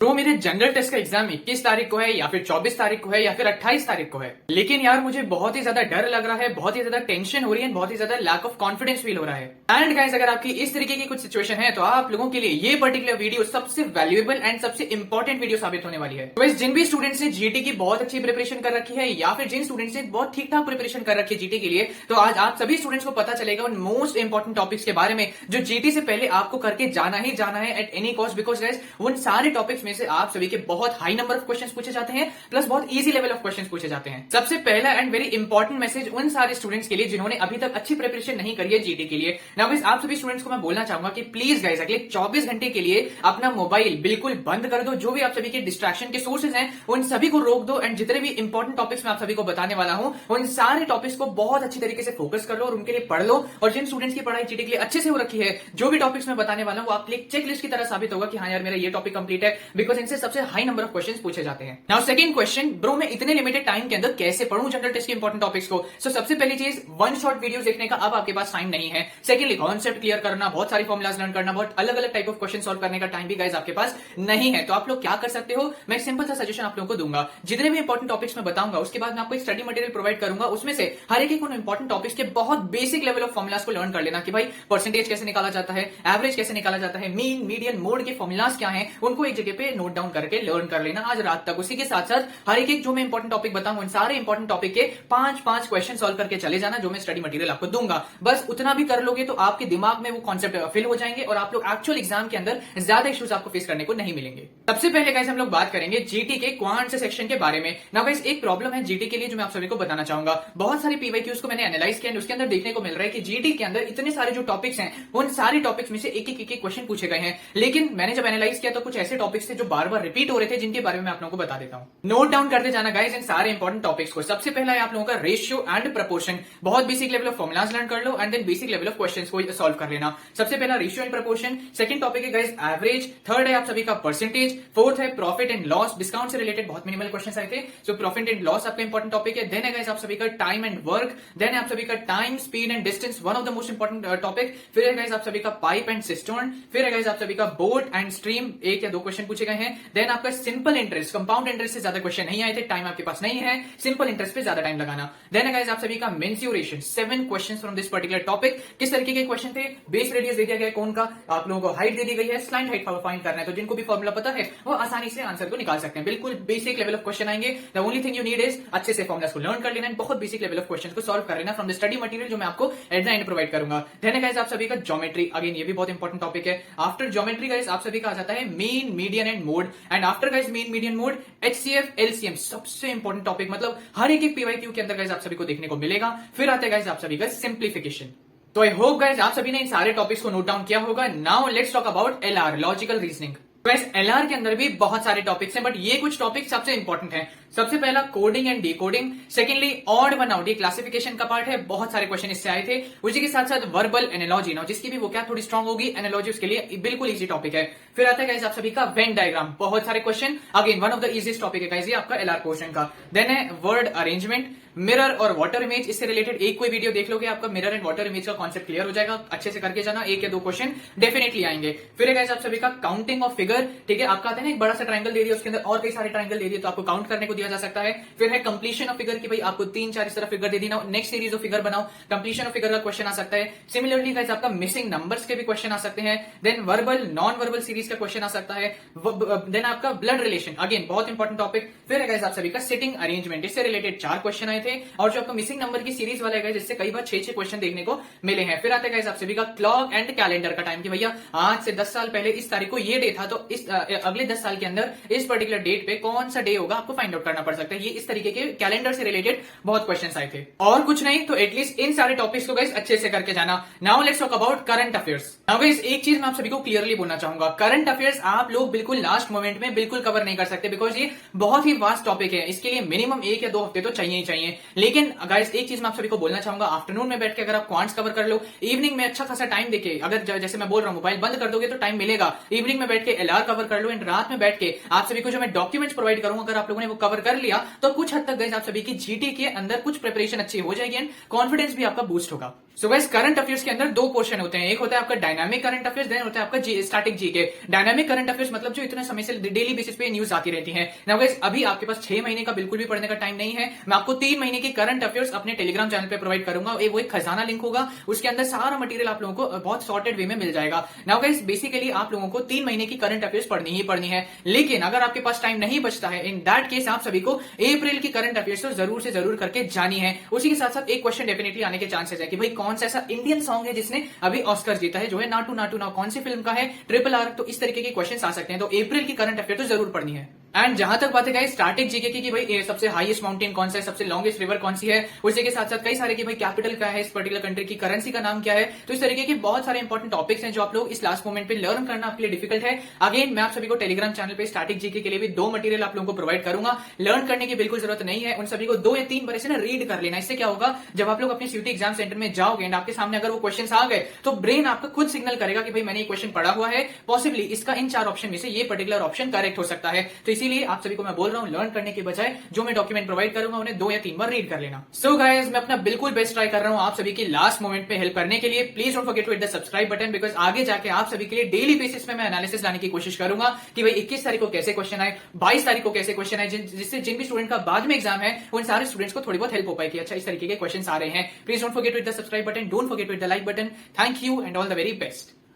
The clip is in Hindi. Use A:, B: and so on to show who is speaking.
A: तो मेरे जनरल टेस्ट का एग्जाम 21 तारीख को है या फिर 24 तारीख को है या फिर 28 तारीख को है, लेकिन यार मुझे बहुत ही ज्यादा डर लग रहा है, बहुत ही ज्यादा टेंशन हो रही है, बहुत ही ज्यादा लैक ऑफ कॉन्फिडेंस फील हो रहा है। एंड गाइस, अगर आपकी इस तरीके की कुछ सिचुएशन है तो आप लोगों के लिए ये पर्टिकुलर वीडियो सबसे वैल्यूएबल एंड सबसे इंपॉर्टेंट वीडियो साबित होने वाली है। तो जिन भी स्टूडेंट्स ने जीटी की बहुत अच्छी प्रिपरेशन कर रखी है या फिर जिन स्टूडेंट्स ने बहुत ठीक ठाक प्रिपरेशन कर रखी है जीटी के लिए, तो आज आप सभी स्टूडेंट्स को पता चलेगा उन मोस्ट इंपॉर्टेंट टॉपिक्स के बारे में जो जीटी से पहले आपको करके जाना ही जाना है at any cost. Because guys, उन सारे टॉपिक्स में से आप सभी के बहुत हाई नंबर ऑफ क्वेश्चंस पूछे जाते हैं, प्लस बहुत इजी लेवल ऑफ क्वेश्चंस पूछे जाते हैं। सबसे पहला एंड वेरी इंपॉर्टेंट मैसेज उन सारे स्टूडेंट्स के लिए जिन्होंने अभी तक अच्छी प्रिपरेशन नहीं करी है जीटी के लिए। नाउ गाइस, आप सभी स्टूडेंट्स को मैं बोलना चाहूंगा कि प्लीज गाइस, अगले 24 घंटे के लिए अपना मोबाइल बिल्कुल बंद कर दो। जो भी आप सभी के डिस्ट्रैक्शन के सोर्सेज हैं उन सभी को रोक दो एंड जितने भी इंपॉर्टेंट टॉपिक्स मैं आप सभी को बताने वाला हूं उन सारे टॉपिक्स को बहुत अच्छी तरीके से फोकस कर लो और उनके लिए पढ़ लो। और जिन स्टूडेंट्स की पढ़ाई जीटी के लिए अच्छे से हो रखी है, जो भी टॉपिक्स मैं बताने वाला हूं वो आपके लिए चेक लिस्ट की तरह साबित होगा कि हाँ यार, मेरा ये टॉपिक कंप्लीट है, बिकॉज इनसे सबसे हाई नंबर ऑफ क्वेश्चन पूछे जाते हैं। नाउ सेकंड क्वेश्चन, ब्रो मैं इतने लिमिटेड टाइम के अंदर कैसे पढ़ूं जनरल टेस्ट के इंपॉर्टेंट टॉपिक्स को? सो सबसे पहली चीज, वन शॉट वीडियोस देखने का अब आपके पास टाइम नहीं है। सेकंडली, कॉन्सेप्ट क्लियर करना, बहुत सारी फॉर्मुलाज लर्न करना, बहुत अलग अलग टाइप ऑफ क्वेश्चन सॉल्व करने का टाइम भी गाइस आपके पास नहीं है। तो आप लोग क्या कर सकते हो, मैं सिंपल सा सजेशन आप लोगों को दूंगा। जितने भी इंपॉर्टेंट टॉपिक्स मैं बताऊंगा उसके बाद मैं आपको एक स्टडी मटेरियल प्रोवाइड करूंगा, उसमें से हर एक इंपॉर्टेंट टॉपिक्स के बहुत बेसिक लेवल ऑफ फॉर्मुलाज को लर्न कर लेना कि भाई परसेंटेज कैसे निकाला जाता है, एवरेज कैसे निकाला जाता है, मीन मीडियन मोड के फॉर्मुलाज क्या है, उनको एक जगह पे नोट डाउन करके लर्न कर लेना आज रात तक। उसी के साथ साथ हर एक जो मैं इंपॉर्टेंट टॉपिक बताऊंगा उन सारे इंपॉर्टेंट टॉपिक के 5-5 क्वेश्चन सॉल्व करके चले जाना, जो मैं स्टडी मटेरियल आपको दूंगा। बस उतना भी कर लोगे तो आपके दिमाग में वो कॉन्सेप्ट फिल हो जाएंगे और आप लोग एक्चुअल एग्जाम के अंदर ज्यादा इश्यूज आपको फेस करने को नहीं मिलेंगे। सबसे पहले गाइस हम लोग बात करेंगे जीटी के क्वांट सेक्शन के बारे में। नाउ गाइस, एक प्रॉब्लम है जीटी के लिए जो मैं आप सभी को बताना चाहूंगा। बहुत सारे पीवाईक्यूज को मैंने एनालाइज किया, उसके अंदर देखने को मिल रहा है कि जीटी के अंदर इतने सारे जो टॉपिक्स हैं उन सारे टॉपिक्स में से एक एक क्वेश्चन पूछे गए हैं, लेकिन मैंने जब एनालाइज किया तो कुछ ऐसे टॉपिक्स थे जो बार बार रिपीट हो रहे थे, जिनके बारे में मैं आप लोगों को बता देता हूं। नोट डाउन करते जाना गाइस इन सारे इंपॉर्टेंट टॉपिक्स को। सबसे पहला है आप लोगों का रेशियो एंड प्रपोर्शन। बहुत basic level of formulas learn कर लो and then basic level of questions को सॉल्व कर लेना। सबसे पहला ratio and proportion. Second topic है गाइस एवरेज। थर्ड है आप सभी का परसेंटेज। फोर्थ है प्रॉफिट एंड लॉस। डिस्काउंट से रिलेटेड बहुत मिनिमल क्वेश्चंस आए थे, सो प्रॉफिट एंड लॉस आपका इंपॉर्टेंट टॉपिक है। देन है गाइस आप सभी का टाइम एंड वर्क। देन है आप सभी का time, speed and distance, one of the most important topic. फिर है गाइस आप सभी का पाइप एंड सिस्टर्न। फिर है गाइस आप सभी का बोट एंड स्ट्रीम, एक या दो क्वेश्चन पूछे गए हैं। देन आपका सिंपल इंटरेस्ट। कंपाउंड इंटरेस्ट से ज्यादा क्वेश्चन नहीं आए थे, टाइम आपके पास नहीं है, सिंपल इंटरेस्ट पे ज्यादा टाइम लगाना। देन है गाइस आप सभी का मेंस्युरेशन। 7 questions from this particular topic. किस तरीके के क्वेश्चन थे? बेस रेडियस दे दिया गया है कौन का, आप लोगों को हाइट दे दी गई है, स्लैंट हाइट फाइंड करना है, तो जिनको भी फॉर्मुला पता है वो आसानी से आंसर को निकाल सकते हैं। बिल्कुल बेसिक लेवल ऑफ क्वेश्चन आएंगे। The only thing you need is अच्छे से फॉर्मुलास को लर्न कर लेना, बहुत बेसिक लेवल ऑफ क्वेश्चन को सॉल्व कर लेना फ्रॉम द स्टडी मटेरियल जो मैं आपको एट द एंड प्रोवाइड करूंगा। देन है गाइस आप सभी का ज्योमेट्री। अगेन ये भी बहुत इंपॉर्टेंट टॉपिक है। आफ्टर ज्योमेट्री गाइस आप सभी का आ जाता है mean, median and mode. And after guys mean, median, mode, HCF, LCM, सबसे इंपॉर्टेंट टॉपिक, मतलब हर एक पीवाईक्यू के अंदर गाइस आप सभी को देखने को मिलेगा। फिर आते हैं गाइस आप सभी का सिंप्लीफिकेशन। तो आई होप गाइस आप सभी ने इन सारे टॉपिक्स को नोट डाउन किया होगा। Now let's talk about LR, logical reasoning. Guys LR के अंदर भी बहुत सारे टॉपिक्स हैं, बट ये कुछ टॉपिक सबसे इंपॉर्टेंट हैं। सबसे पहला coding and decoding. Secondly odd one out, ये क्लासिफिकेशन का पार्ट है, बहुत सारे क्वेश्चन इससे आए थे। उसी के साथ साथ वर्बल एनालॉजी, ना जिसकी भी वो क्या थोड़ी स्ट्रांग होगी एनालॉजी, उसके लिए बिल्कुल इजी टॉपिक है। फिर आता है गाइस आप सभी का वेन डायग्राम, बहुत सारे question, again one of the easiest topic है गाइस ये आपका एलआर पोर्शन का। देन है वर्ड अरेंजमेंट, मिरर और वाटर इमेज, इससे रिलेटेड एक कोई वीडियो देख लोगे आपका मिरर एंड वाटर इमेज का कॉन्सेप्ट क्लियर हो जाएगा। अच्छे से करके जाना, एक या दो क्वेश्चन डेफिनेटली आएंगे। फिर है गाइस आप सभी का काउंटिंग ऑफ फिगर, ठीक है, आपका आता है ना एक बड़ा सा ट्रायंगल दे दिया, उसके अंदर और कई सारे ट्रायंगल दे दिए तो आपको काउंट करने को दिया जा सकता है। फिर है कंप्लीशन ऑफ फिगर, कि भाई आपको 3-4 इस तरह फिगर दे देना, नेक्स्ट सीरीज ऑफ फिगर बनाओ, कंप्लीशन ऑफ फिगर का क्वेश्चन आ सकता है। सिमिलरली गाइस आपका मिसिंग नंबर्स के भी क्वेश्चन आ सकते हैं। Then verbal, non verbal series का क्वेश्चन आ सकता है। देन आपका ब्लड रिलेशन, अगेन बहुत इंपॉर्टेंट टॉपिक। फिर है गाइस आप सभी का सिटिंग अरेंजमेंट, इससे रिलेटेड 4 क्वेश्चन आए थे। और जो आपका मिसिंग नंबर की सीरीज वाला है जिससे कई बार 6-6 क्वेश्चन देखने को मिले हैं। फिर आते हैं गाइस आप सभी का क्लॉक एंड कैलेंडर का टाइम, कि भैया आज से 10 साल पहले इस तारीख को ये डे था, तो इस अगले 10 साल के अंदर इस पर्टिकुलर डेट पे कौन सा डे होगा आपको फाइंड आउट करना पड़ सकता है। ये इस तरीके के कैलेंडर से रिलेटेड बहुत क्वेश्चंस आए थे। और कुछ नहीं तो एटलीस्ट इन सारे टॉपिक्स को गाइस अच्छे से करके जाना। Now let's talk about current affairs. Now guys एक चीज मैं आप सभी को क्लियरली बोलना चाहूंगा, करंट अफेयर्स आप लोग बिल्कुल लास्ट मोमेंट में बिल्कुल कवर नहीं कर सकते, बिकॉज ये बहुत ही वास्ट टॉपिक है। इसके लिए मिनिमम 1 या 2 हफ्ते तो चाहिए ही चाहिए। लेकिन गाइस एक चीज मैं आप सभी को बोलना चाहूंगा, आफ्टरनून में बैठ के अगर आप क्वांट्स कवर कर लो, इवनिंग में अच्छा खासा टाइम देके, अगर जैसे मैं बोल रहा हूं मोबाइल बंद कर दोगे तो टाइम मिलेगा, इवनिंग में बैठ के एलआर कवर कर लो एंड रात में बैठ के आप सभी को जो मैं डॉक्यूमेंट्स प्रोवाइड करूंगा अगर आप लोगों ने वो कवर कर लिया तो कुछ हद तक गाइस आप सभी की जीटी के अंदर कुछ प्रिपरेशन अच्छी हो जाएगी एंड कॉन्फिडेंस भी आपका बूस्ट होगा। सो गाइस करंट अफेयर्स के अंदर दो पोर्शन होते हैं, एक होता है आपका डायनामिक करंट अफेयर्स, देन होता है आपका static GK. Dynamic current affairs मतलब जो इतने समय से डेली बेसिस पे न्यूज आती रहती है। नाउ गाइस अभी आपके पास 6 महीने का बिल्कुल भी पढ़ने का टाइम नहीं है। मैं आपको 3 महीने की करंट अफेयर्स अपने टेलीग्राम चैनल पे प्रोवाइड करूंगा। वो एक खजाना लिंक होगा, उसके अंदर सारा मटेरियल आप लोगों को बहुत सॉर्टेड वे में मिल जाएगा। नाउ गाइस बेसिकली आप लोगों को 3 महीने की करंट अफेयर्स पढ़नी ही पढ़नी है, लेकिन अगर आपके पास टाइम नहीं बचता है, इन दैट केस आप सभी को अप्रैल की करंट अफेयर्स तो जरूर से जरूर करके जानी है। उसी के साथ साथ एक क्वेश्चन डेफिनेटली आने के चांसेस है कि भाई कौन सा ऐसा इंडियन सॉन्ग है जिसने अभी ऑस्कर जीता है, जो है नाटू नाटू ना, कौन सी फिल्म का है, RRR। तो इस तरीके के क्वेश्चन आ सकते हैं, तो अप्रैल की करंट अफेयर तो जरूर पढ़नी है। एंड जहां तक बात है स्टैटिक जीके की कि भाई सबसे हाईएस्ट माउंटेन कौन सा है, सबसे लॉन्गेस्ट रिवर कौन सी है, उसी के साथ साथ कई सारे कि भाई कैपिटल क्या है इस पर्टिकुलर कंट्री की, करेंसी का नाम क्या है, तो इस तरीके के बहुत सारे इंपॉर्टेंट टॉपिक्स हैं जो आप लोग इस लास्ट मोमेंट पे लर्न करना आपके लिए डिफिकल्ट है। अगेन मैं आप सभी को टेलीग्राम चैनल पे स्टैटिक जीके के लिए भी 2 मटेरियल आप लोगों को प्रोवाइड करूंगा। लर्न करने की बिल्कुल जरूरत नहीं है, उन सभी को 2 या 3 बार ऐसे ना रीड कर लेना। इससे क्या होगा, जब आप लोग अपने सीयूटी एग्जाम सेंटर में जाओगे एंड आपके सामने अगर वो क्वेश्चन आ गए तो ब्रेन आपका खुद सिग्नल करेगा कि भाई मैंने ये क्वेश्चन पढ़ा हुआ है, पॉसिबली इसका इन 4 ऑप्शन में से ये पर्टिकुलर ऑप्शन करेक्ट हो सकता है। तो इसीलिए आप सभी को मैं बोल रहा हूं, लर्न करने के बजाय जो मैं डॉक्यूमेंट प्रोवाइड करूंगा उन्हें 2 या 3 बार रीड कर लेना। सो गाइस मैं अपना बिल्कुल बेस्ट ट्राई कर रहा हूं आप सभी की लास्ट मोमेंट पे हेल्प करने के लिए। Please don't forget to hit the subscribe button, because आगे जाके आप सभी के लिए डेली बेसिस पे मैं एनालिसिस लाने की कोशिश करूंगा कि भाई 21 तारीख को कैसे क्वेश्चन आए, 22 तारीख को कैसे क्वेश्चन आए, जिससे जिन भी स्टूडेंट का बाद में एग्जाम है उन सारे स्टूडेंट्स को थोड़ी बहुत हेल्प हो पाए कि अच्छा इस तरीके के क्वेश्चन आ रहे हैं। Please don't forget to hit the subscribe button, don't forget to hit the like button. Thank you and all the very best.